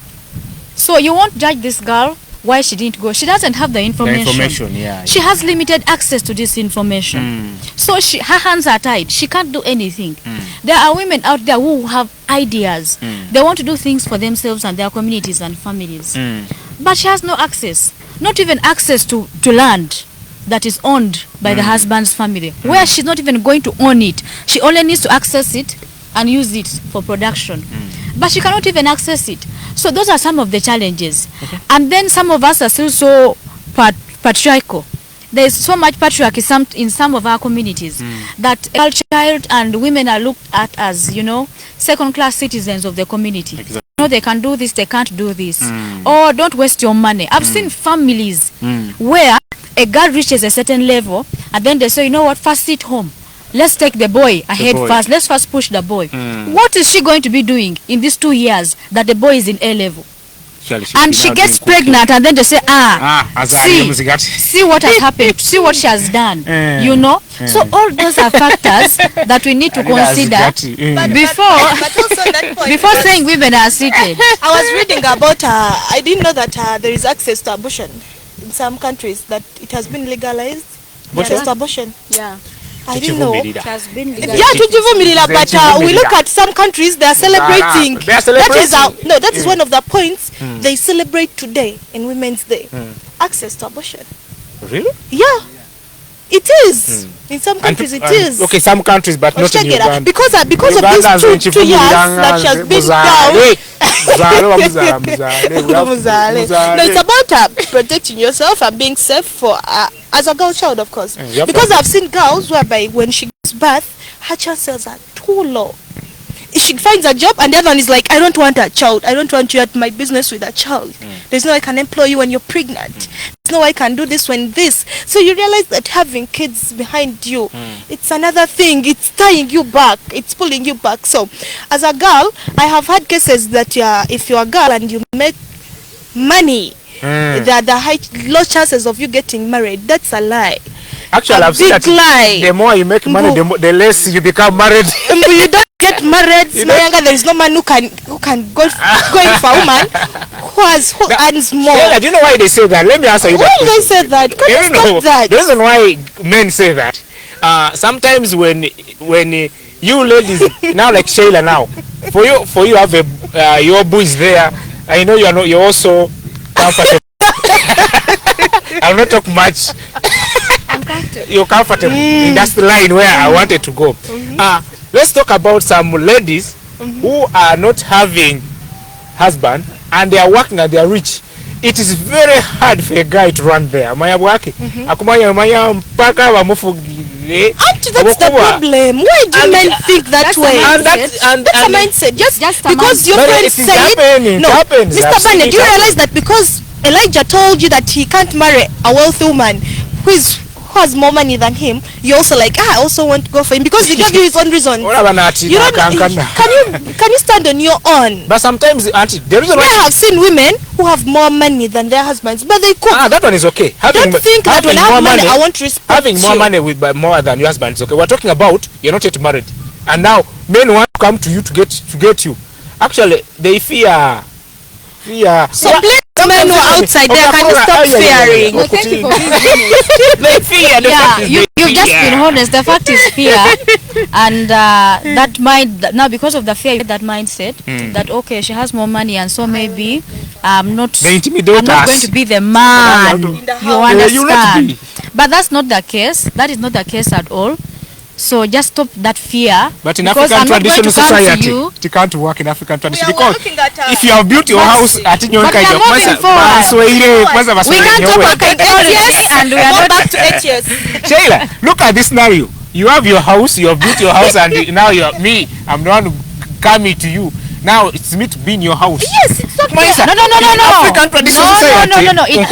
So you won't judge this girl why she didn't go. She doesn't have the information. She has limited access to this information. So her hands are tied. She can't do anything. There are women out there who have ideas. They want to do things for themselves and their communities and families. But she has no access. Not even access to land that is owned by the husband's family, where she's not even going to own it. She only needs to access it and use it for production. But she cannot even access it. So those are some of the challenges. And then some of us are still so patriarchal. There is so much patriarchy in some of our communities that girl child and women are looked at as, you know, second-class citizens of the community. Exactly. You know, they can do this, they can't do this. Or don't waste your money. I've seen families where a girl reaches a certain level and then they say, you know what, first sit home. Let's take the boy ahead first. Let's first push the boy. What is she going to be doing in these 2 years that the boy is in A level? And she gets pregnant and then they say, see what has happened, see what she has done, you know. So all those are factors that we need to consider before saying women are seated. I was reading about, I didn't know that there is access to abortion in some countries, that it has been legalized. Access to abortion. Yeah. I didn't know. It has been legalized. Yeah, but we look at some countries, they are celebrating. They are celebrating. That is one of the points they celebrate today in Women's Day. Access to abortion. Really? Yeah. It is. In some countries it is. Okay, some countries, but not in Uganda. Because of these 2 years that she has been down. No, it's about protecting yourself and being safe for as a girl child, of course. Because I've seen girls whereby when she gives birth, her chances are too low. She finds a job and the other one is like, I don't want a child. I don't want you at my business with a child. There's no way I can employ you when you're pregnant. There's no way I can do this when this. So you realize that having kids behind you, it's another thing. It's tying you back. It's pulling you back. So as a girl, I have had cases that if you're a girl and you make money, the low chances of you getting married, that's a lie. Actually, I've seen that the more you make money, the less you become married. You don't get married. There is no man who can go in for a woman who earns more. Sheilla, do you know why they say that? Let me answer you. Why do they say that? Can you stop that? The reason why men say that, sometimes when you ladies now, like Sheilla now, for you have your boys there, I know you're also comfortable. I'll not talk much. You're comfortable. That's the line where I wanted to go. Let's talk about some ladies who are not having husband and they are working and they are rich. It is very hard for a guy to run there. That's the problem. Why do men think that way? That's a mindset. Just because your friends say it. No, Mr. Barny, do you realize that because Elijah told you that he can't marry a wealthy woman who has more money than him, you also like, I also want to go for him because he gave you his own reason. Can you stand on your own? But sometimes, Auntie, the reason why I have seen women who have more money than their husbands, but they cook. That one is okay. Don't think that when I have money, I want respect. Having more money with more than your husband is okay. We're talking about you're not yet married, and now men want to come to you to get you. Actually, they fear. So men who are outside there, can you stop fearing? They fear. You've just been honest. The fact is fear, and that mind now because of the fear, that mindset that okay, she has more money, and so maybe I'm not going to be the man. You understand? But that's not the case. That is not the case at all. So just stop that fear. But in African traditional society, it can't work in African tradition because if you have built your house at your kind of we can't talk about and we are not back to 8 years. Sheilla, look at this scenario. You have your house, you have built your house, and now you're me. I'm the one coming to you. Now it's me to be in your house. Yes, it's not No. African traditional society. No. It is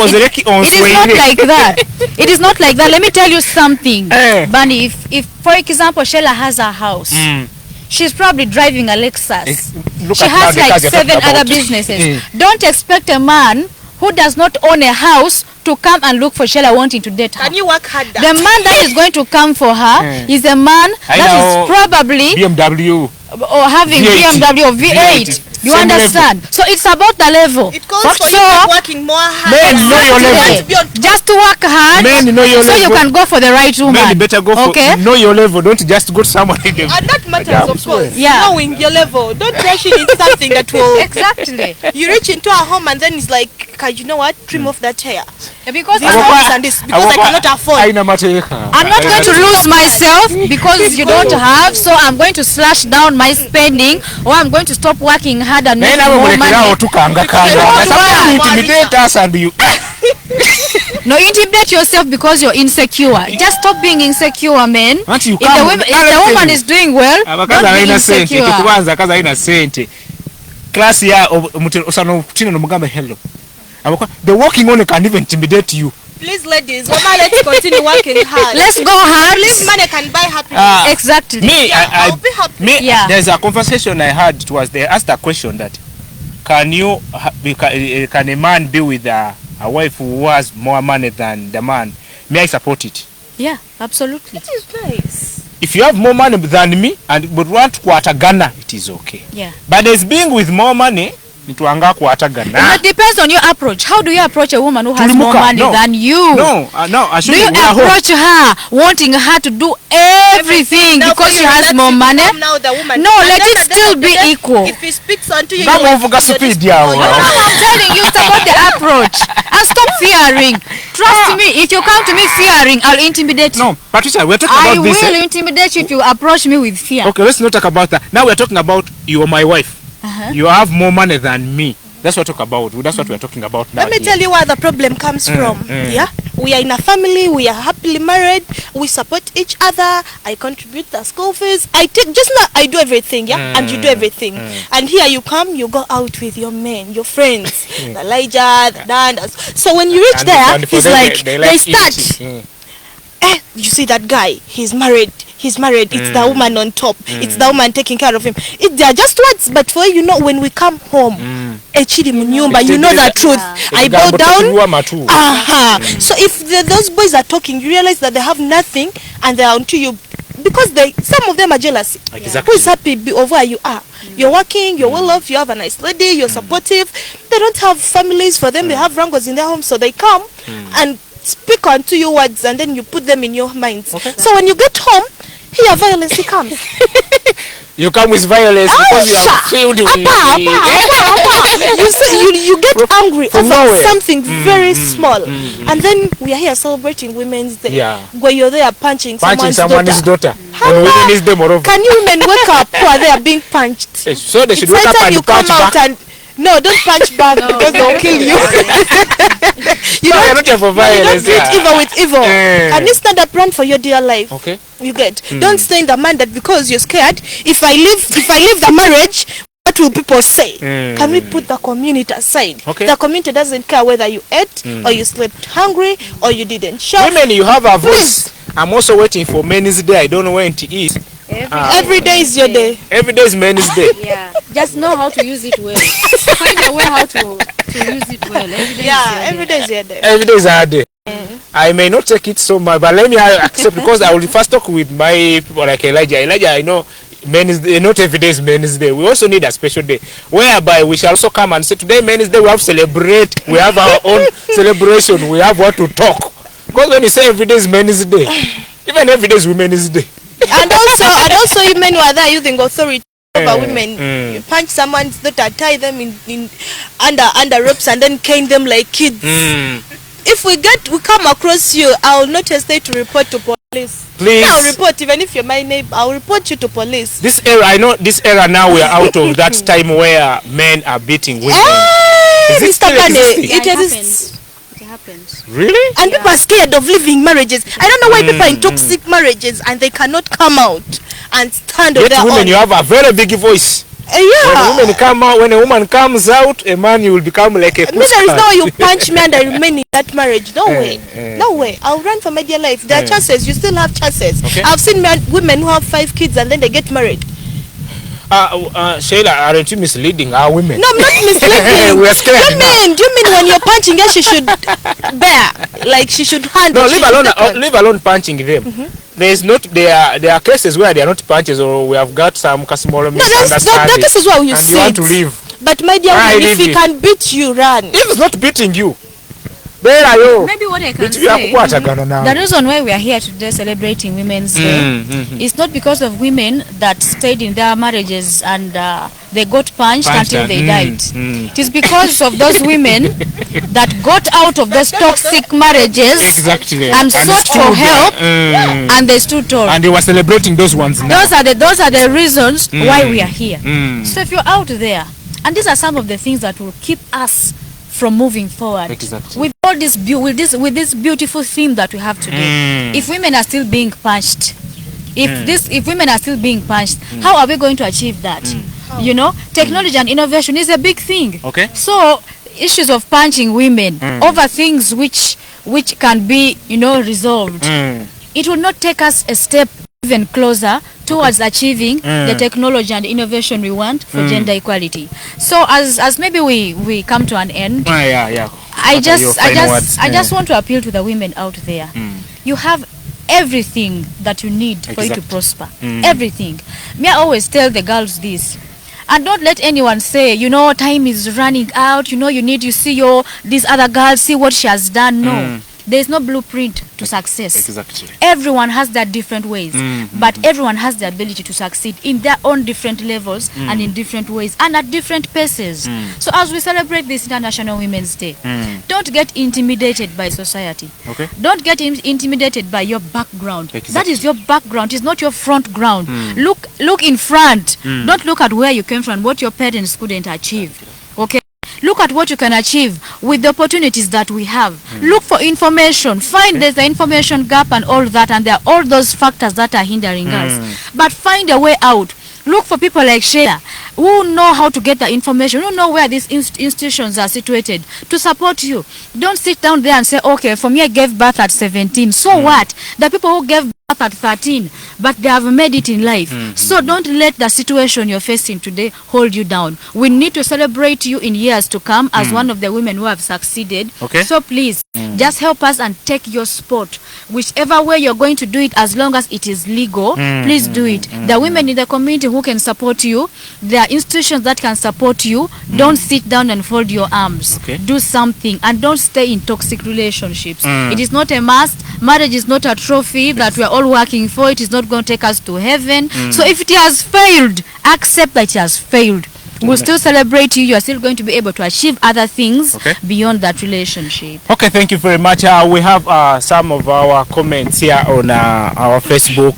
not like that. It is not like that. Let me tell you something, Barny. If for example Sheilla has a house, she's probably driving a Lexus. She has like 7 other businesses. Don't expect a man who does not own a house to come and look for Sheilla wanting to date her. Can you work harder? The man that is going to come for her is a man that is probably BMW or having V8. BMW or V8. You Same understand? So it's about the level. It calls But for so- you to be working more hard. Men know your Exactly. level. Just to work hard, Men know your so you level. can go for the right woman. Men better go for Okay. know your level. Don't just go to someone in the And that matters, of course. Yeah. Knowing your level. Don't rush into something that will. Exactly. You reach into a home and then it's like, you know what? Trim off that hair. Because This and this because I cannot afford. Aina mateka. I'm not going to lose myself because you don't have, so I'm going to slash down my spending, or I'm going to stop working hard and make Naye nawe more mulekerawo money. tukanga. Sometimes you intimidate us and you No, intimidate yourself because you're insecure. Just stop being insecure, man. Aren't you If the come- woman, Let if me the tell woman you. is doing well, abakazi don't be abalina sente insecure. tukubanza akazi alina sente class ya osana okutina nomugamba hello abakwa the walking on can even intimidate you. Please, ladies, Mama, let's continue working hard. Let's go hard. This money can buy happiness. Exactly. Me, I'll be happy. Yeah. There's a conversation I had. It was they asked a question that can a man be with a wife who has more money than the man? May I support it? Yeah, absolutely. This is nice. If you have more money than me and would want kwatagana, it is okay. Yeah. But as being with more money, nituanga kwatagana. It depends on your approach. How do you approach a woman who has more Tulimuka. money No. than you? No, I Do should you approach her wanting her to do everything Now, because for she you, has let's more see, money? now the woman. No, And let then it at the still end of the be day, equal. If he speaks onto you, Mama, you uvuga will- speed yawe. Oh, No, I'm telling you, it's about the approach. And stop fearing. Trust me, if you come to me fearing, I'll intimidate you. No, Patricia, we're talking I about this. will intimidate you if you approach me with fear. Okay, let's not talk about that. Now we're talking about you are my wife. Uh-huh. You have more money than me. That's what we talk about. That's what we're talking about now. Let me tell you where the problem comes from. Yeah, we are in a family. We are happily married. We support each other. I contribute the school fees. I take just now. I do everything. Yeah, and you do everything. And here you come. You go out with your men, your friends, the Elijah, the Dan. So when you reach there, he's like, they start. You see that guy? He's married. He's married. It's the woman on top. It's the woman taking care of him. They are just words, but for you know, when we come home, echiri munyumba, you know the truth. I bow down. So if those boys are talking, you realize that they have nothing and they are onto you because some of them are jealous. Exactly. Who is happy of where you are? You're working, you're well off, you have a nice lady, you're supportive. They don't have families for them. They have wrangles in their home, so they come and speak onto your words, and then you put them in your minds. Okay. So when you get home, here violence comes. You come with violence because you have failed. You see, you get angry from over nowhere. something very small, and then we are here celebrating Women's Day. Yeah. Where you're there punching someone's daughter. And women is them moreover. Can you women wake up who are there being punched? So they should It's wake high up time and you come punch out back. and no, don't punch back because they'll kill you. You No, don't, you're not here for you don't violence. treat Yeah. evil with evil. Can you stand up, run for your dear life? Okay. You get. Don't stay in the mind that because you're scared. If I leave the marriage, what will people say? Can we put the community aside? Okay. The community doesn't care whether you ate or you slept hungry or you didn't shop. Women, you have a voice. I'm also waiting for Men's Day. I don't know when it is. Every day is your day. Every day is Men's Day. Yeah, just know how to use it well. Find a way how to use it well. Every day is your day. Every day is a day. I may not take it so much, but let me accept because I will first talk with my people like Elijah. Elijah, I know Men's Day, not every day is Men's Day. We also need a special day whereby we shall also come and say today Men's Day we have celebrate. We have our own celebration. We have what to talk. Because when you say every day is Men's Day, even every day is Women's Day. And also women who are there using authority over women. You punch someone's daughter, tie them in under ropes and then cane them like kids. If we come across you, I will not hesitate to report to police. Please. I'll report, even if you're my neighbor, I'll report you to police. This era, I know this era now we are out of that time where men are beating women. Is it still existing? It exists. It happens. Really? And people are scared of living marriages. I don't know why people are in toxic marriages and they cannot come out and stand on Yet their women, own. you have a very big voice. Yeah. When a woman comes out, a man you will become like a Me, there is pussycat. no way you punch me and I remain in that marriage. No way. No way. I'll run for my dear life. There are chances. You still have chances. Okay. I've seen women who have 5 kids and then they get married. Sheila, aren't you misleading our women? No, I'm not misleading. We are scared Do you mean when you're punching her, she should bear? Like she should handle? No, she should take on? leave alone punching them. There are cases where they are not punches or we have got some small No, that's misunderstanding. that is what you and see. you want to leave. But my dear woman, if he can beat you, run. If he's not beating you, where are you? Maybe what I can say, the reason why we are here today celebrating Women's Day is not because of women that stayed in their marriages and they got punched until they died. It is because of those women that got out of those toxic marriages and sought for help and they stood tall. And they were celebrating those ones now. Those are the reasons why we are here. So if you're out there, and these are some of the things that will keep us from moving forward with all this with this beautiful theme that we have today. If women are still being punched, if women are still being punched, how are we going to achieve that? You know, technology and innovation is a big thing. Okay. So issues of punching women over things which can be, you know, resolved, it will not take us a step even closer towards achieving the technology and innovation we want for gender equality. So as maybe we come to an end, I just want to appeal to the women out there. You have everything that you need for you to prosper. Everything. Me, I always tell the girls this. And don't let anyone say, you know, time is running out, you know, you see this other girl, see what she has done. No. There is no blueprint to success. Exactly. Everyone has their different ways, but everyone has the ability to succeed in their own different levels and in different ways and at different paces. So as we celebrate this International Women's Day, don't get intimidated by society. Okay. Don't get intimidated by your background. That is your background. It's not your front ground. Look in front. Don't look at where you came from, what your parents couldn't achieve. Okay. Look at what you can achieve with the opportunities that we have. Look for information. Find there's the information gap and all that, and there are all those factors that are hindering us. But find a way out. Look for people like Sheilla who know how to get the information, who know where these institutions are situated to support you. Don't sit down there and say, okay, for me I gave birth at 17. So what? The people who gave birth at 13, but they have made it in life. So don't let the situation you're facing today hold you down. We need to celebrate you in years to come as one of the women who have succeeded. Okay. So please, just help us and take your spot. Whichever way you're going to do it, as long as it is legal, please do it. The women in the community who can support you, there are institutions that can support you. Don't sit down and fold your arms. Okay. Do something and don't stay in toxic relationships. It is not a must. Marriage is not a trophy that we are all working for. It is not going to take us to heaven. So if it has failed, accept that it has failed. We'll still celebrate you. You are still going to be able to achieve other things beyond that relationship. Okay, thank you very much. We have some of our comments here on our Facebook.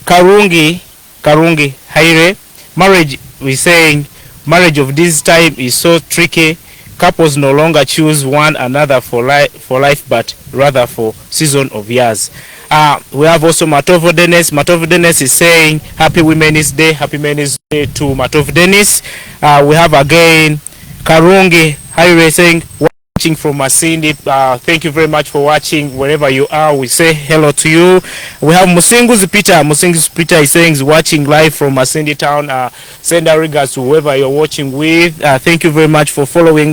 Karungi Haire, marriage, we're saying marriage of this time is so tricky. Couples no longer choose one another for life, but rather for season of years. We have also Matovo Dennis. Matovo Dennis is saying Happy Women's Day. Happy Women's Day to Matovo Dennis. We have again Karungi Haire saying watching from Masindi. Thank you very much for watching wherever you are. We say hello to you. We have Musingu's Peter. Musingu's Peter is saying he's watching live from Masindi town. Send our regards to whoever you're watching with. Thank you very much for following us.